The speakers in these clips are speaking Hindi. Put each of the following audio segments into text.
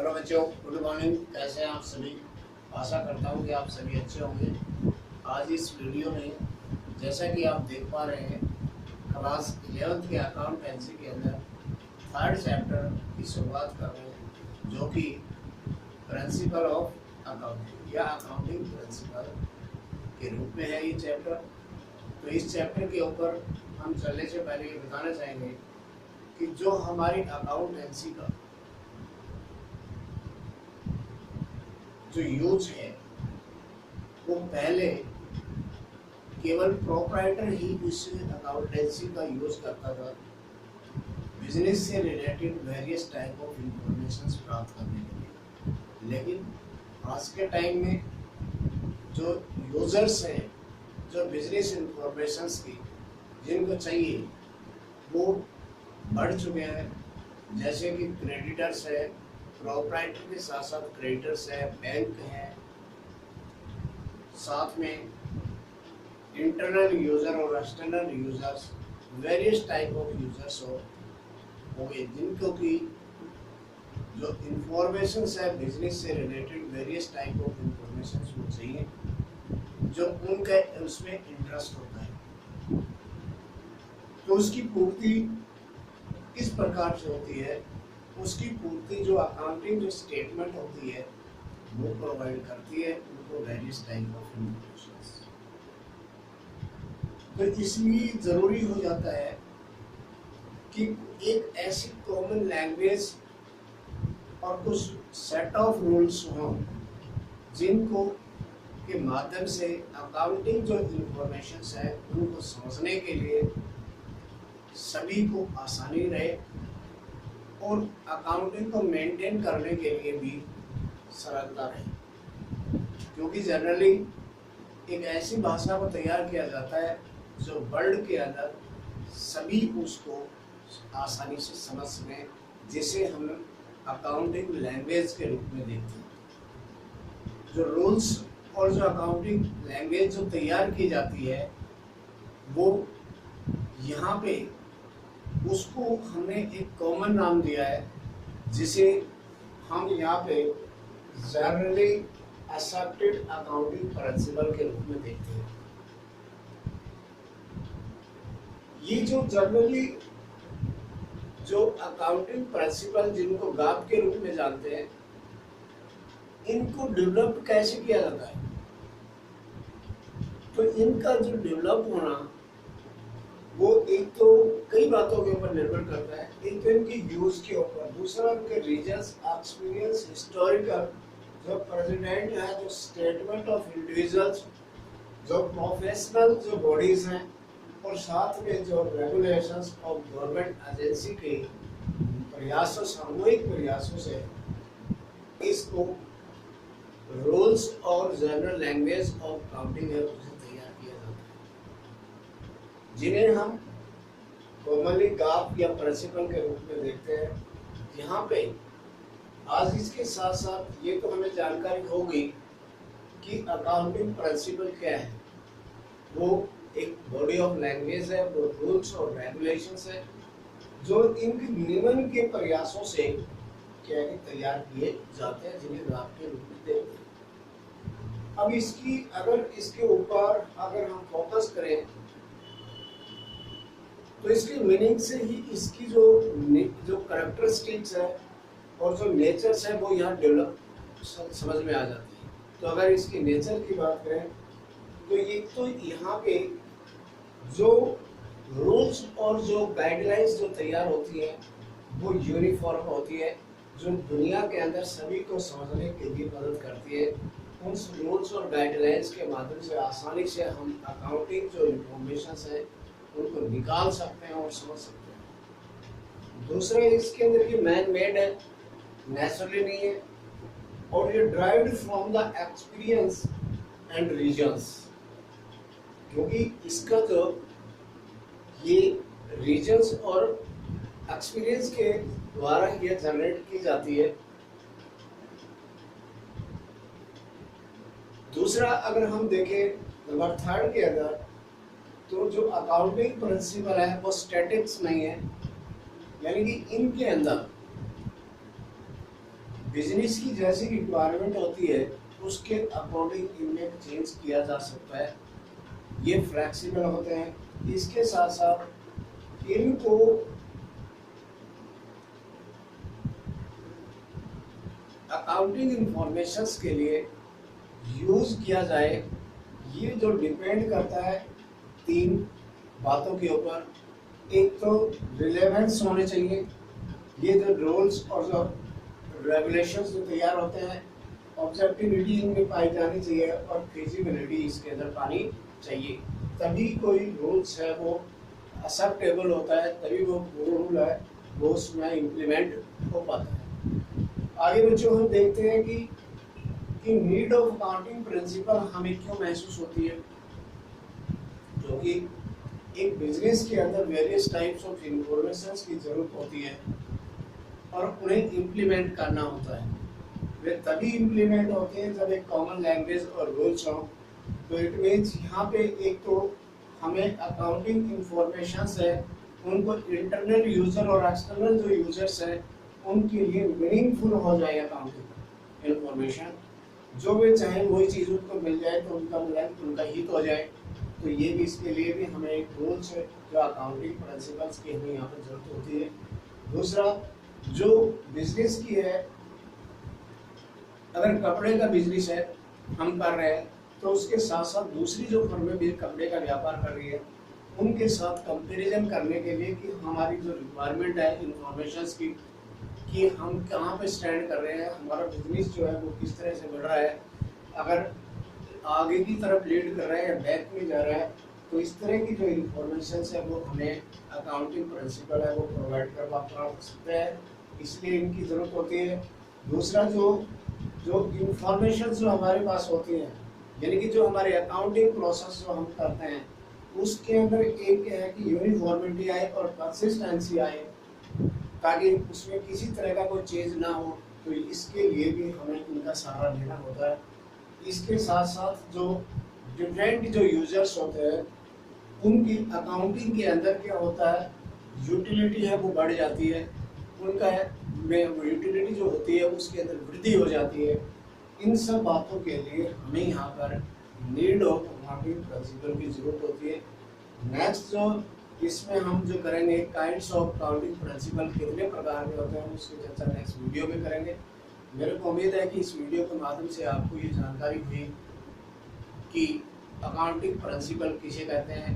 हेलो बच्चों, गुड मॉर्निंग। कैसे हैं आप सभी? आशा करता हूँ कि आप सभी अच्छे होंगे। आज इस वीडियो में जैसा कि आप देख पा रहे हैं, क्लास 11th के अकाउंटेंसी के अंदर थर्ड चैप्टर की शुरुआत कर रहे हैं, जो कि प्रिंसिपल ऑफ अकाउंटिंग या अकाउंटिंग प्रिंसिपल के रूप में है ये चैप्टर। तो इस चैप्टर के ऊपर हम चलने से पहले ये बताना चाहेंगे कि जो हमारी अकाउंटेंसी का जो यूज है वो पहले केवल प्रोप्राइटर ही इस अकाउंटेंसी का यूज करता था बिजनेस से related various type of information प्राप्त करने के लिए। लेकिन आज के टाइम में जो यूजर्स हैं, जो बिजनेस इंफॉर्मेशन की जिनको चाहिए वो बढ़ चुके हैं। जैसे कि क्रेडिटर्स है, प्रोप्राइटर के साथ साथ क्रेडिटर्स है, बैंक है, साथ में इंटरनल यूजर और external users, various type of users हो गए, जिनको की जो इंफॉर्मेशन है बिजनेस से related various type of information वो चाहिए, जो उनका उसमें इंटरेस्ट होता है। तो उसकी पूर्ति किस प्रकार से होती है? उसकी पूर्ति जो अकाउंटिंग जो स्टेटमेंट होती है वो प्रोवाइड करती है उनको वेरियस टाइप ऑफ इंफॉर्मेशन। तो इसलिए जरूरी हो जाता है कि एक ऐसी कॉमन लैंग्वेज और कुछ सेट ऑफ रूल्स हों जिनको के माध्यम से अकाउंटिंग जो इंफॉर्मेशन है उनको समझने के लिए सभी को आसानी रहे और अकाउंटिंग को मेंटेन करने के लिए भी सरलता रहे। क्योंकि जनरली एक ऐसी भाषा को तैयार किया जाता है जो वर्ल्ड के अंदर सभी उसको आसानी से समझ सकें, जिसे हम अकाउंटिंग लैंग्वेज के रूप में देखते हैं। जो रूल्स और जो अकाउंटिंग लैंग्वेज जो तैयार की जाती है वो यहाँ पे उसको हमने एक कॉमन नाम दिया है, जिसे हम यहाँ पे जनरली एक्सेप्टेड अकाउंटिंग प्रिंसिपल के रूप में देखते हैं। ये जो जनरली जो अकाउंटिंग प्रिंसिपल जिनको GAAP के रूप में जानते हैं, इनको डेवलप कैसे किया जाता है? तो इनका जो डेवलप होना वो एक तो कई बातों के ऊपर निर्भर करता है। एक तो इनकी यूज के ऊपर, दूसरा इनके रीजन्स, एक्सपीरियंस, हिस्टोरिकल, जो प्रेसिडेंट है, जो स्टेटमेंट ऑफ इंडिविजुअल्स, जो प्रोफेशनल जो बॉडीज हैं, और साथ में जो रेगुलेशंस ऑफ गवर्नमेंट एजेंसी के प्रयासों, सामूहिक प्रयासों से इसको रूल्स और जनरल लैंग्वेज ऑफ अकाउंटिंग है उसे तैयार किया जाता है, जिन्हें हम कॉमनली GAAP या प्रिंसिपल के रूप में देखते हैं। यहाँ पे आज इसके साथ साथ ये तो हमें जानकारी होगी कि अकाउंटिंग प्रिंसिपल क्या है। वो एक बॉडी ऑफ लैंग्वेज है, वो रूल्स और रेगुलेशंस है जो इनके नियमन के प्रयासों से क्या है तैयार किए जाते हैं, जिन्हें GAAP के रूप में देखते हैं। अब इसकी अगर इसके ऊपर अगर हम फोकस करें तो इसकी मीनिंग से ही इसकी जो कैरेक्टरिस्टिक्स है और जो नेचर्स है वो यहाँ डेवलप समझ में आ जाती है। तो अगर इसकी नेचर की बात करें तो ये तो यहाँ पे जो रूल्स और जो गाइडलाइंस जो तैयार होती है वो यूनिफॉर्म होती है, जो दुनिया के अंदर सभी को समझने के लिए मदद करती है। उन रूल्स और गाइडलाइंस के माध्यम से आसानी से हम अकाउंटिंग जो इंफॉर्मेशन है उनको निकाल सकते हैं और समझ सकते हैं। दूसरा, इसके अंदर ये मैन मेड है, नेचुरली नहीं है, और ये derived from the experience and reasons, क्योंकि इसका जो ये रीजन्स और एक्सपीरियंस के द्वारा ये जनरेट की जाती है। दूसरा, अगर हम देखें नंबर 3 के अंदर, तो जो अकाउंटिंग प्रिंसिपल है वो स्टैटिक्स नहीं है, यानी कि इनके अंदर बिजनेस की जैसी रिक्वायरमेंट होती है उसके अकॉर्डिंग इनमें चेंज किया जा सकता है। ये फ्लेक्सिबल होते हैं। इसके साथ साथ इनको अकाउंटिंग इंफॉर्मेशंस के लिए यूज किया जाए, ये जो डिपेंड करता है 3 बातों के ऊपर। एक तो रिलेवेंस होने चाहिए, ये जो रूल्स और जो रेगुलेशंस जो तैयार होते हैं ऑब्जेक्टिविटी इनमें पाई जानी चाहिए और फिजिबिलिटी इसके अंदर पानी चाहिए, तभी कोई रूल्स है वो एक्सेप्टेबल होता है, तभी वो रूल है वो उसमें इम्प्लीमेंट हो पाता है। आगे बच्चों हम देखते हैं कि नीड ऑफ अकाउंटिंग प्रिंसिपल हमें क्यों महसूस होती है, क्योंकि एक बिजनेस के अंदर वेरियस टाइप्स ऑफ इंफॉर्मेशंस की जरूरत होती है और उन्हें इम्प्लीमेंट करना होता है। वे तभी इम्प्लीमेंट होते हैं जब एक कॉमन लैंग्वेज और रूल्स हो। तो इट मीन्स यहाँ पे एक तो हमें अकाउंटिंग इंफॉर्मेशंस है उनको इंटरनल यूजर और एक्सटर्नल जो यूजर्स हैं उनके लिए मीनिंगफुल हो जाए अकाउंटिंग इंफॉर्मेशन, जो वे चाहें वही चीज़ उनको मिल जाए तो उनका हित हो जाए। तो ये भी इसके लिए भी हमें एक रूल्स है जो अकाउंटिंग प्रिंसिपल्स की हमें यहाँ पर जरूरत होती है। दूसरा जो बिजनेस की है, अगर कपड़े का बिजनेस है हम कर रहे हैं तो उसके साथ साथ दूसरी जो फर्में भी कपड़े का व्यापार कर रही है उनके साथ कंपैरिजन करने के लिए कि हमारी जो रिक्वायरमेंट है इंफॉर्मेशंस की कि हम कहाँ पे स्टैंड कर रहे हैं, हमारा बिजनेस जो है वो किस तरह से बढ़ रहा है, अगर आगे की तरफ लीड कर रहा है या बैक में जा रहा है, तो इस तरह की जो इंफॉर्मेशंस है वो हमें अकाउंटिंग प्रिंसिपल है वो प्रोवाइड करवा सकते हैं, इसलिए इनकी ज़रूरत होती है। दूसरा जो इंफॉर्मेशन जो हमारे पास होती हैं, यानी कि जो हमारे अकाउंटिंग प्रोसेस जो हम करते हैं उसके अंदर एक है कि यूनिफॉर्मिटी आए और कंसिस्टेंसी आए, ताकि उसमें किसी तरह का कोई चेंज ना हो। तो इसके लिए भी हमें इनका सहारा लेना होता है। इसके साथ साथ जो डिफरेंट जो यूजर्स होते हैं उनकी अकाउंटिंग के अंदर क्या होता है, यूटिलिटी है वो बढ़ जाती है, उनका यूटिलिटी जो होती है उसके अंदर वृद्धि हो जाती है। इन सब बातों के लिए हमें यहाँ पर नीड ऑफ अकाउंटिंग प्रिंसिपल की जरूरत होती है। नेक्स्ट जो इसमें हम जो करेंगे काइंड्स ऑफ अकाउंटिंग प्रिंसिपल कितने प्रकार के होते हैं उसकी चर्चा नेक्स्ट वीडियो में करेंगे। मेरे को उम्मीद है कि इस वीडियो के माध्यम से आपको ये जानकारी हुई कि अकाउंटिंग प्रिंसिपल किसे कहते हैं,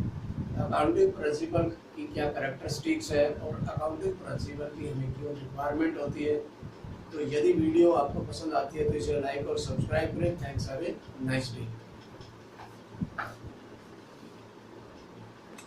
अकाउंटिंग प्रिंसिपल की क्या कैरेक्टरिस्टिक्स है और अकाउंटिंग प्रिंसिपल की हमें क्यों रिक्वायरमेंट होती है। तो यदि वीडियो आपको पसंद आती है तो इसे लाइक और सब्सक्राइब करें। Thanks, have a nice day.